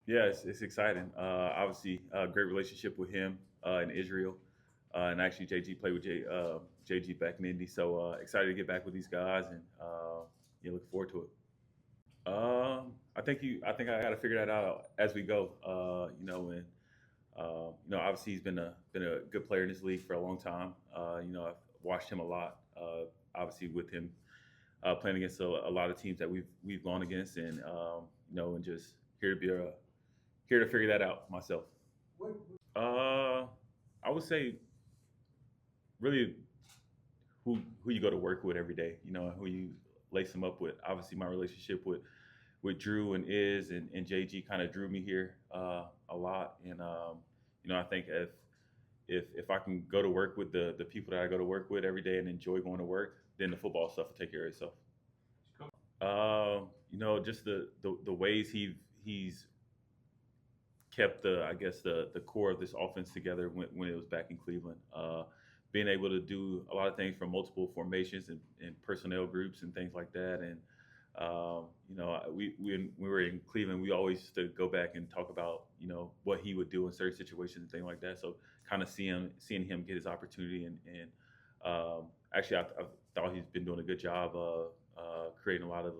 Yeah, it's exciting. Obviously, great relationship with him in Israel, and actually JG played with JG back in Indy. So excited to get back with these guys, and yeah, looking forward to it. I think I got to figure that out as we go. And obviously he's been a good player in this league for a long time. I've watched him a lot. Obviously with him playing against a lot of teams that we've gone against, and and just here to be here to figure that out myself. Uh, I would say really who you go to work with every day. Who you lace them up with. Obviously, my relationship with Drew and and JG kind of drew me here a lot, and I think if I can go to work with the people that I go to work with every day and enjoy going to work, then the football stuff will take care of itself. Just the ways he's kept I guess the core of this offense together when it was back in Cleveland. Being able to do a lot of things from multiple formations and personnel groups and things like that. And when we were in Cleveland, we always used to go back and talk about what he would do in certain situations and things like that. So kind of seeing him get his opportunity and actually I thought he's been doing a good job creating a lot of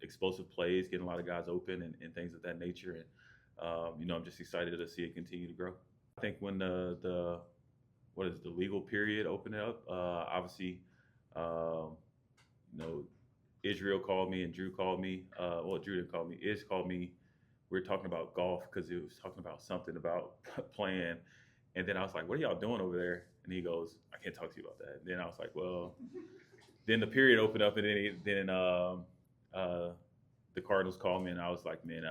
explosive plays, getting a lot of guys open and things of that nature. And I'm just excited to see it continue to grow. I think when the what is the legal period opened up, obviously, um, you know, Israel called me and Drew called me. Well, Drew didn't call me. Iz called me. We were talking about golf because he was talking about something about playing. And then I was like, "What are y'all doing over there?" And he goes, "I can't talk to you about that." And then I was like, "Well," then the period opened up, and uh, the Cardinals called me, and I was like, "Man,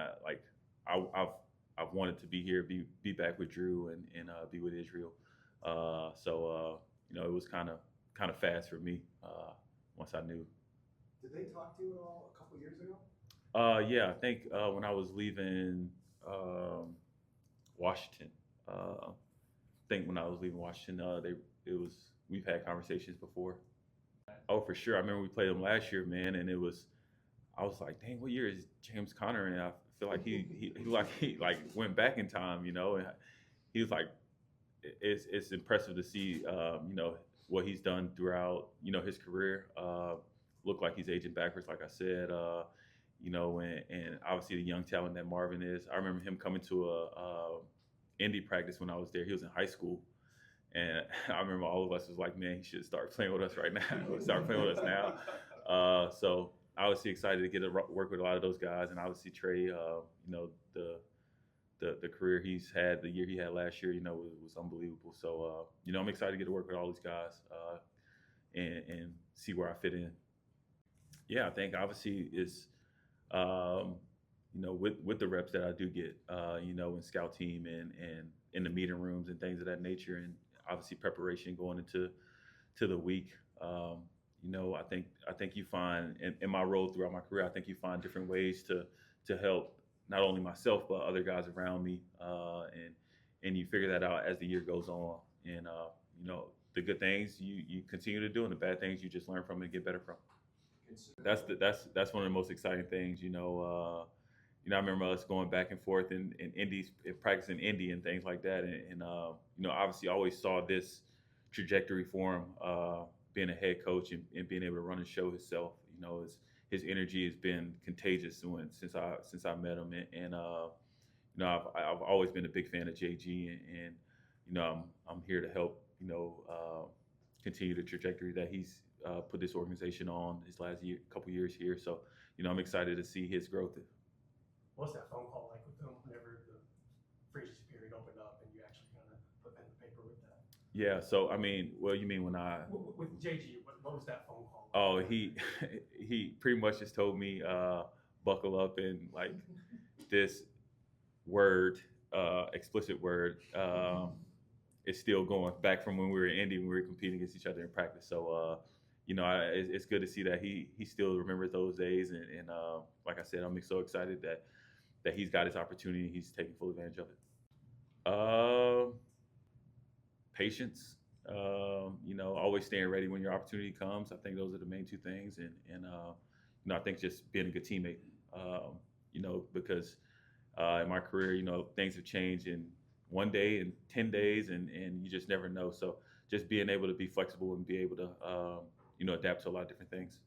I've I've wanted to be here, be back with Drew, and be with Israel." It was kind of fast for me once I knew. Did they talk to you at all a couple years ago? Yeah, I think when I was leaving Washington, I think when I was leaving Washington, it was we've had conversations before. Oh, for sure. I remember we played them last year, man, and I was like, dang, what year is James Conner? And I feel like he went back in time, and he was like, it's impressive to see, what he's done throughout, his career. Look like he's aging backwards, like I said. And obviously the young talent that Marvin is. I remember him coming to a indie practice when I was there. He was in high school, and I remember all of us was like, man, he should start playing with us right now. Start playing with us now. So obviously excited to get to work with a lot of those guys, and obviously Trey, the career he's had, the year he had last year, was unbelievable. So I'm excited to get to work with all these guys and see where I fit in. Yeah, I think obviously is with the reps that I do get, in scout team and in the meeting rooms and things of that nature, and obviously preparation going into the week. I think you find in my role throughout my career, I think you find different ways to help not only myself but other guys around me, and you figure that out as the year goes on. And the good things you continue to do, and the bad things you just learn from and get better from. That's one of the most exciting things. I remember us going back and forth in Indies, practicing Indy and things like that, and obviously I always saw this trajectory for him, being a head coach and being able to run and show himself. His energy has been contagious since I met him, I've always been a big fan of JG, and I'm here to help continue the trajectory that he's put this organization on his last couple years here. So I'm excited to see his growth. What's that phone call like with them whenever the free agency period opened up and you actually kind of put pen to paper with that? Yeah. So I mean, well, you mean when I with JG? What was that phone call like? Oh, he pretty much just told me buckle up, and like this word, explicit word, is still going back from when we were in Indy when we were competing against each other in practice. So it's good to see that he still remembers those days, and like I said, I'm so excited that he's got his opportunity. He's taking full advantage of it. Uh, Patience. Always staying ready when your opportunity comes. I think those are the main two things, and I think just being a good teammate. Because in my career, things have changed in one day and 10 days, and you just never know. So just being able to be flexible and be able to, adapt to a lot of different things.